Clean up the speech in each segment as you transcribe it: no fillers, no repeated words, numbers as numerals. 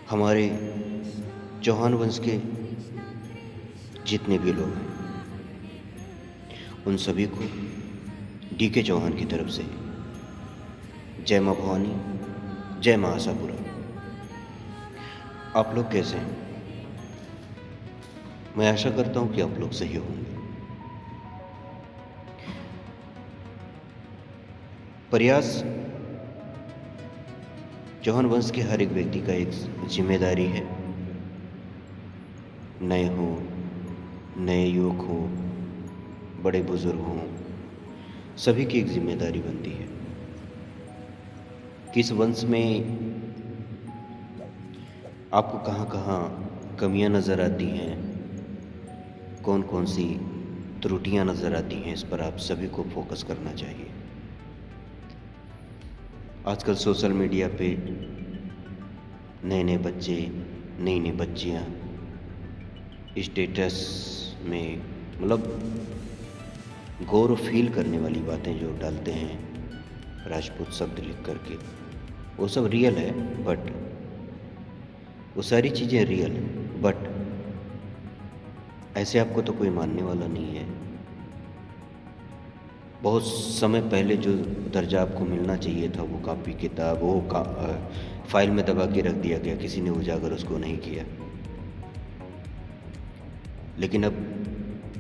हमारे चौहान वंश के जितने भी लोग हैं उन सभी को डीके चौहान की तरफ से जय माँ भवानी, जय माँ आशापुरा। आप लोग कैसे हैं? मैं आशा करता हूँ कि आप लोग सही होंगे। प्रयास चौहान वंश के हर एक व्यक्ति का एक जिम्मेदारी है। नए हों, नए युवक हों, बड़े बुजुर्ग हों, सभी की एक जिम्मेदारी बनती है कि इस वंश में आपको कहाँ कहाँ कमियां नज़र आती हैं, कौन कौन सी त्रुटियां नज़र आती हैं, इस पर आप सभी को फोकस करना चाहिए। आजकल सोशल मीडिया पे नए नए बच्चे, नई नई बच्चियाँ स्टेटस में गौरव फील करने वाली बातें जो डालते हैं राजपूत शब्द लिख करके, वो सब रियल है। बट वो सारी चीज़ें रियल है, बट ऐसे आपको तो कोई मानने वाला नहीं है। बहुत समय पहले जो दर्जा आपको मिलना चाहिए था, वो कॉपी किताब वो फाइल में दबा के रख दिया गया, किसी ने उजागर उसको नहीं किया। लेकिन अब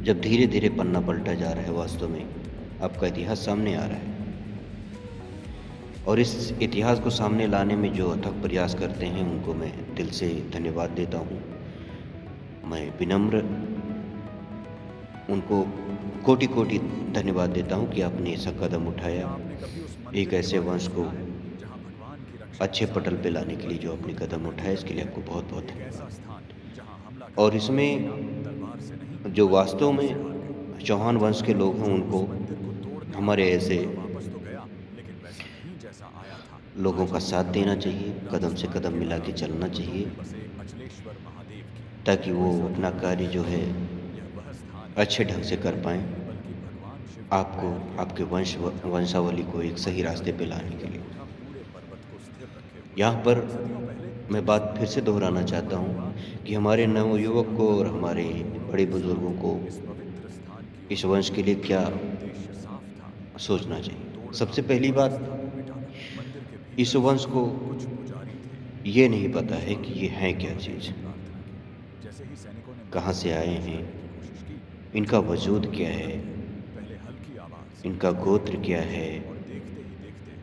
जब धीरे धीरे पन्ना पलटा जा रहा है, वास्तव में आपका इतिहास सामने आ रहा है, और इस इतिहास को सामने लाने में जो अथक प्रयास करते हैं उनको मैं दिल से धन्यवाद देता हूँ। मैं विनम्र उनको कोटि कोटि धन्यवाद देता हूँ कि आपने ऐसा कदम उठाया, एक ऐसे वंश को अच्छे पटल पे लाने के लिए जो आपने कदम उठाया, इसके लिए आपको बहुत बहुत धन्यवाद। और इसमें जो वास्तव में चौहान वंश के लोग हैं, उनको हमारे ऐसे लोगों का साथ देना चाहिए, कदम से कदम मिला के चलना चाहिए, ताकि वो अपना कार्य जो है अच्छे ढंग से कर पाएँ, आपको आपके वंशावली को एक सही रास्ते पे लाने के लिए। यहाँ पर मैं बात फिर से दोहराना चाहता हूँ कि हमारे नवयुवक को और हमारे बड़े बुजुर्गों को इस वंश के लिए क्या सोचना चाहिए। सबसे पहली बात, इस वंश को ये नहीं पता है कि ये है क्या चीज़, कहाँ से आए हैं, इनका वजूद क्या है, इनका गोत्र क्या है,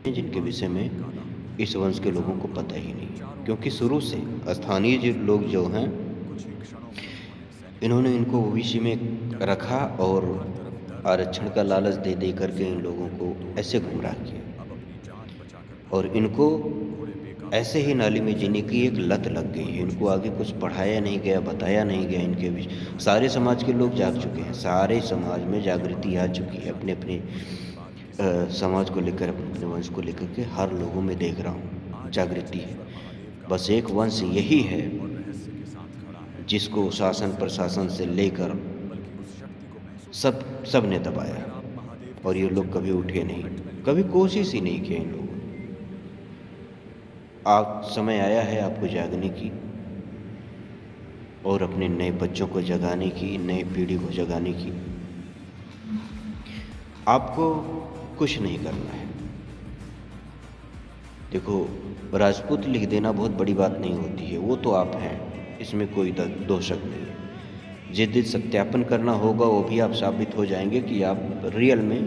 जिनके विषय में इस वंश के लोगों को पता ही नहीं। क्योंकि शुरू से स्थानीय जो लोग जो हैं, इन्होंने इनको ओबीसी में रखा और आरक्षण का लालच दे दे करके इन लोगों को ऐसे गुमराह किया, और इनको ऐसे ही नाली में जीने की एक लत लग गई है। इनको आगे कुछ पढ़ाया नहीं गया, बताया नहीं गया। इनके बीच सारे समाज के लोग जाग चुके हैं, सारे समाज में जागृति आ चुकी है। अपने अपने समाज को लेकर, अपने अपने वंश को लेकर के हर लोगों में देख रहा हूँ जागृति है। बस एक वंश यही है जिसको शासन प्रशासन से लेकर सब ने दबाया, और ये लोग कभी उठे नहीं, कभी कोशिश ही नहीं की इन लोगों ने। आप समय आया है आपको जागने की, और अपने नए बच्चों को जगाने की, नई पीढ़ी को जगाने की। आपको कुछ नहीं करना है। देखो, राजपूत लिख देना बहुत बड़ी बात नहीं होती है, वो तो आप हैं, इसमें कोई दो शक नहीं है। जिस दिन सत्यापन करना होगा वो भी आप साबित हो जाएंगे कि आप रियल में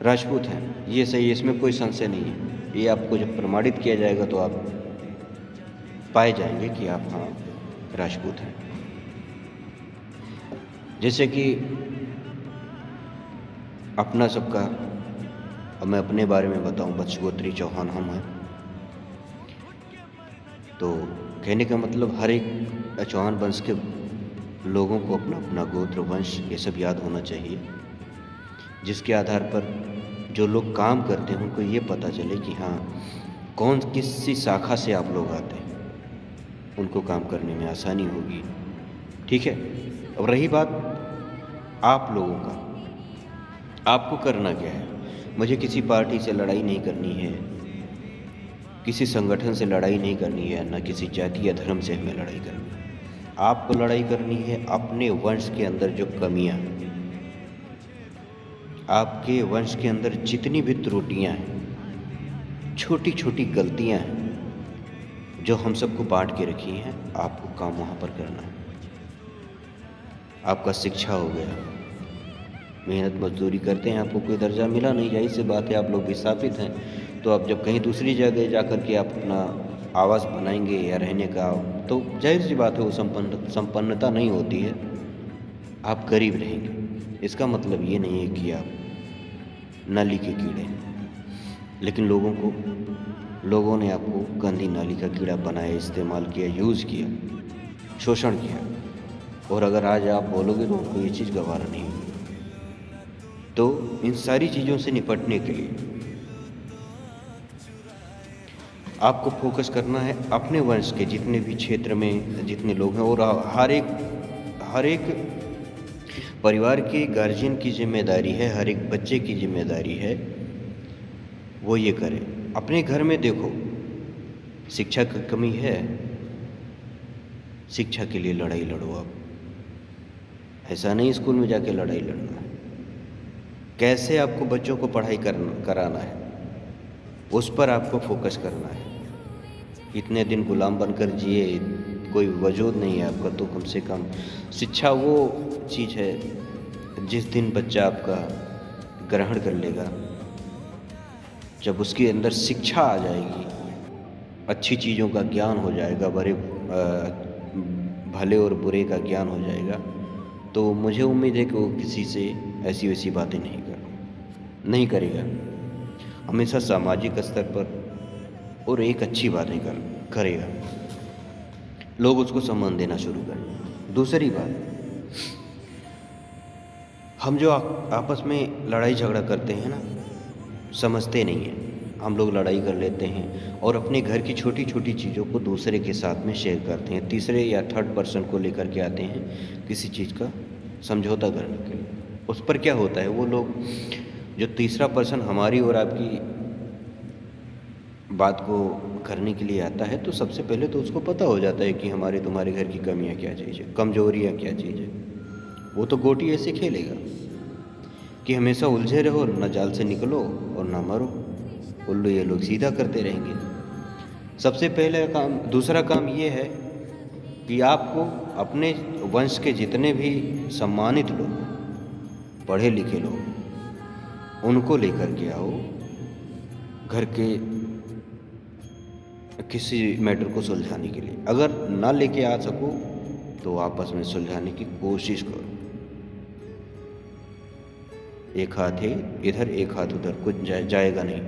राजपूत हैं, ये सही है, इसमें कोई संशय नहीं है। ये आपको जब प्रमाणित किया जाएगा तो आप पाए जाएंगे कि आप हाँ राजपूत हैं। जैसे कि अपना सबका, अब मैं अपने बारे में बताऊं, वत्सगोत्री चौहान हम हैं। तो कहने का मतलब हर एक चौहान वंश के लोगों को अपना अपना गोत्र, वंश, ये सब याद होना चाहिए, जिसके आधार पर जो लोग काम करते हैं उनको ये पता चले कि हाँ कौन किसी शाखा से आप लोग आते हैं, उनको काम करने में आसानी होगी। ठीक है। अब रही बात आप लोगों का, आपको करना क्या है। मुझे किसी पार्टी से लड़ाई नहीं करनी है, किसी संगठन से लड़ाई नहीं करनी है, ना किसी जाति या धर्म से हमें लड़ाई करनी है। आपको लड़ाई करनी है अपने वंश के अंदर जो कमियां हैं, आपके वंश के अंदर जितनी भी त्रुटियां हैं, छोटी छोटी गलतियां हैं जो हम सबको बांट के रखी हैं, आपको काम वहाँ पर करना है। आपका शिक्षा हो गया, मेहनत मजदूरी करते हैं, आपको कोई दर्जा मिला नहीं, जाहिर सी बात है आप लोग विस्थापित हैं। तो आप जब कहीं दूसरी जगह जा कर के आप अपना आवास बनाएंगे या रहने का, तो जाहिर सी बात है वो संपन्नता नहीं होती है, आप गरीब रहेंगे। इसका मतलब ये नहीं है कि आप नाली के कीड़े हैं, लेकिन लोगों ने आपको गंदी नाली का कीड़ा बनाया, इस्तेमाल किया, यूज़ किया, शोषण किया। और अगर आज आप बोलोगे तो उनको ये चीज़ गवारा नहीं होगी। तो इन सारी चीज़ों से निपटने के लिए आपको फोकस करना है अपने वंश के जितने भी क्षेत्र में जितने लोग हैं, और हर एक परिवार के गार्जियन की जिम्मेदारी है, हर एक बच्चे की जिम्मेदारी है वो ये करे। अपने घर में देखो शिक्षा की कमी है, शिक्षा के लिए लड़ाई लड़ो। आप ऐसा नहीं स्कूल में जाके लड़ाई लड़ना है, कैसे आपको बच्चों को पढ़ाई कराना है उस पर आपको फोकस करना है। इतने दिन गुलाम बनकर जिए, कोई वजूद नहीं है आपका, तो कम से कम शिक्षा वो चीज़ है जिस दिन बच्चा आपका ग्रहण कर लेगा, जब उसके अंदर शिक्षा आ जाएगी, अच्छी चीज़ों का ज्ञान हो जाएगा, भले और बुरे का ज्ञान हो जाएगा, तो मुझे उम्मीद है कि वो किसी से ऐसी वैसी बातें नहीं करेगा। हमेशा सामाजिक स्तर पर और एक अच्छी बातें करेगा, लोग उसको सम्मान देना शुरू करें। दूसरी बात, हम जो आपस में लड़ाई झगड़ा करते हैं ना, समझते नहीं हैं, हम लोग लड़ाई कर लेते हैं और अपने घर की छोटी छोटी चीज़ों को दूसरे के साथ में शेयर करते हैं, तीसरे या थर्ड पर्सन को लेकर के आते हैं किसी चीज़ का समझौता करने के लिए। उस पर क्या होता है, वो लोग जो तीसरा पर्सन हमारी और आपकी बात को करने के लिए आता है, तो सबसे पहले तो उसको पता हो जाता है कि हमारे तुम्हारे घर की कमियां क्या चीज़ है, कमजोरियां क्या चीज़ है। वो तो गोटी ऐसे खेलेगा कि हमेशा उलझे रहो, ना जाल से निकलो और ना मरो, उल्लू ये लोग सीधा करते रहेंगे। सबसे पहले काम, दूसरा काम ये है कि आपको अपने वंश के जितने भी सम्मानित लोग, पढ़े लिखे लोग, उनको लेकर के आओ घर के किसी मैटर को सुलझाने के लिए। अगर ना लेके आ सको तो आपस में सुलझाने की कोशिश करो। एक हाथ है इधर, एक हाथ उधर, कुछ जाएगा नहीं।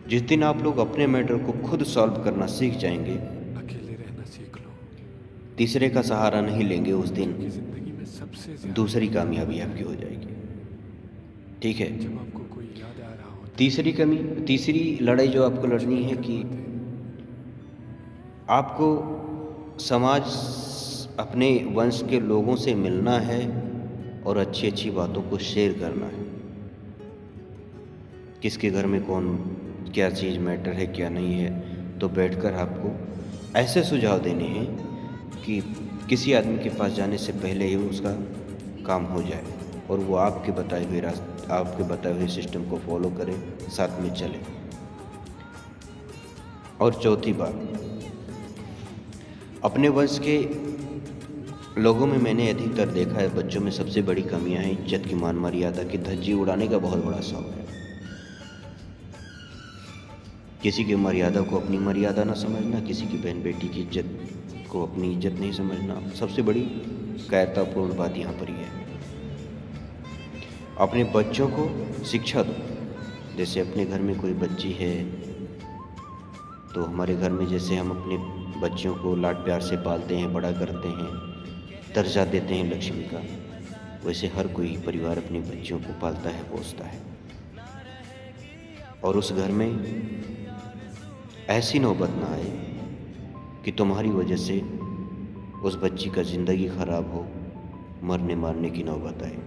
जिस दिन आप लोग अपने मैटर को खुद सॉल्व करना सीख जाएंगे, अकेले रहना सीख लो, तीसरे का सहारा नहीं लेंगे, उस दिन जिंदगी में सबसे ज्यादा दूसरी कामयाबी आपकी हो जाएगी। ठीक है। जब आपको कोई याद आ रहा हो, तीसरी लड़ाई जो आपको लड़नी है कि आपको अपने वंश के लोगों से मिलना है और अच्छी अच्छी बातों को शेयर करना है। किसके घर में कौन क्या चीज़ मैटर है क्या नहीं है, तो बैठकर आपको ऐसे सुझाव देने हैं कि किसी आदमी के पास जाने से पहले ही उसका काम हो जाए और वो आपके बताए हुए सिस्टम को फॉलो करे, साथ में चले। और चौथी बात, अपने वंश के लोगों में मैंने अधिकतर देखा है, बच्चों में सबसे बड़ी कमियां हैं इज्जत की, मान मर्यादा की, धज्जी उड़ाने का बहुत बड़ा शौक है। किसी की मर्यादा को अपनी मर्यादा ना समझना, किसी की बहन बेटी की इज्जत को अपनी इज्जत नहीं समझना, सबसे बड़ी कायरतापूर्ण बात यहाँ पर ही है। अपने बच्चों को शिक्षा दो। जैसे अपने घर में कोई बच्ची है तो हमारे घर में जैसे हम अपने बच्चों को लाड प्यार से पालते हैं, बड़ा करते हैं, दर्जा देते हैं लक्ष्मी का, वैसे हर कोई परिवार अपने बच्चों को पालता है, पोसता है। और उस घर में ऐसी नौबत ना आए कि तुम्हारी वजह से उस बच्ची का ज़िंदगी खराब हो, मरने मारने की नौबत आए।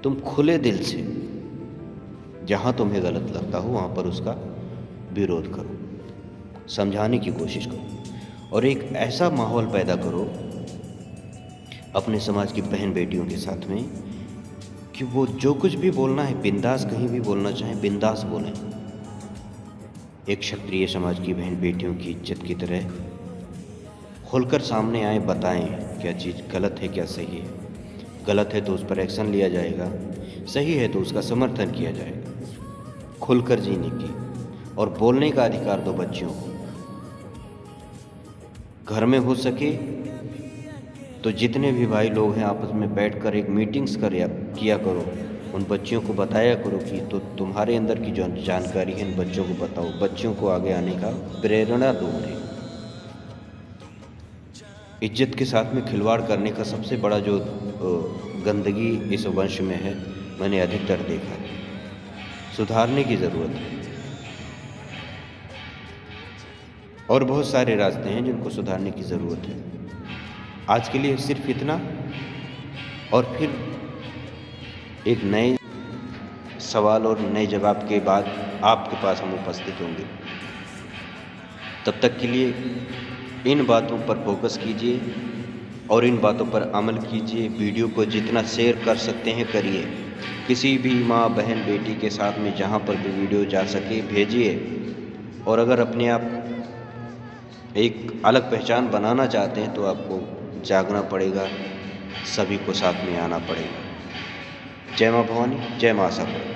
तुम खुले दिल से, जहाँ तुम्हें गलत लगता हो वहाँ पर उसका विरोध करो, समझाने की कोशिश करो और एक ऐसा माहौल पैदा करो अपने समाज की बहन बेटियों के साथ में कि वो जो कुछ भी बोलना है बिंदास, कहीं भी बोलना चाहें बिंदास बोलें। एक क्षत्रिय समाज की बहन बेटियों की इज्जत की तरह खुलकर सामने आए, बताएं क्या चीज़ गलत है क्या सही है। गलत है तो उस पर एक्शन लिया जाएगा, सही है तो उसका समर्थन किया जाएगा। खुलकर जीने की और बोलने का अधिकार दो बच्चियों को। घर में हो सके तो जितने भी भाई लोग हैं आपस में बैठकर एक मीटिंग्स किया करो, उन बच्चियों को बताया करो कि तो तुम्हारे अंदर की जो जानकारी है इन बच्चों को बताओ, बच्चियों को आगे आने का प्रेरणा दो उन्हें। इज्जत के साथ में खिलवाड़ करने का सबसे बड़ा जो गंदगी इस वंश में है, मैंने अधिकतर देखा है। सुधारने की ज़रूरत है और बहुत सारे रास्ते हैं जिनको सुधारने की ज़रूरत है। आज के लिए सिर्फ इतना, और फिर एक नए सवाल और नए जवाब के बाद आपके पास हम उपस्थित होंगे। तब तक के लिए इन बातों पर फोकस कीजिए और इन बातों पर अमल कीजिए। वीडियो को जितना शेयर कर सकते हैं करिए। किसी भी माँ बहन बेटी के साथ में जहाँ पर भी वीडियो जा सके भेजिए। और अगर अपने आप एक अलग पहचान बनाना चाहते हैं तो आपको जागना पड़ेगा, सभी को साथ में आना पड़ेगा। जय माँ भवानी, जय माँ आशापुरा।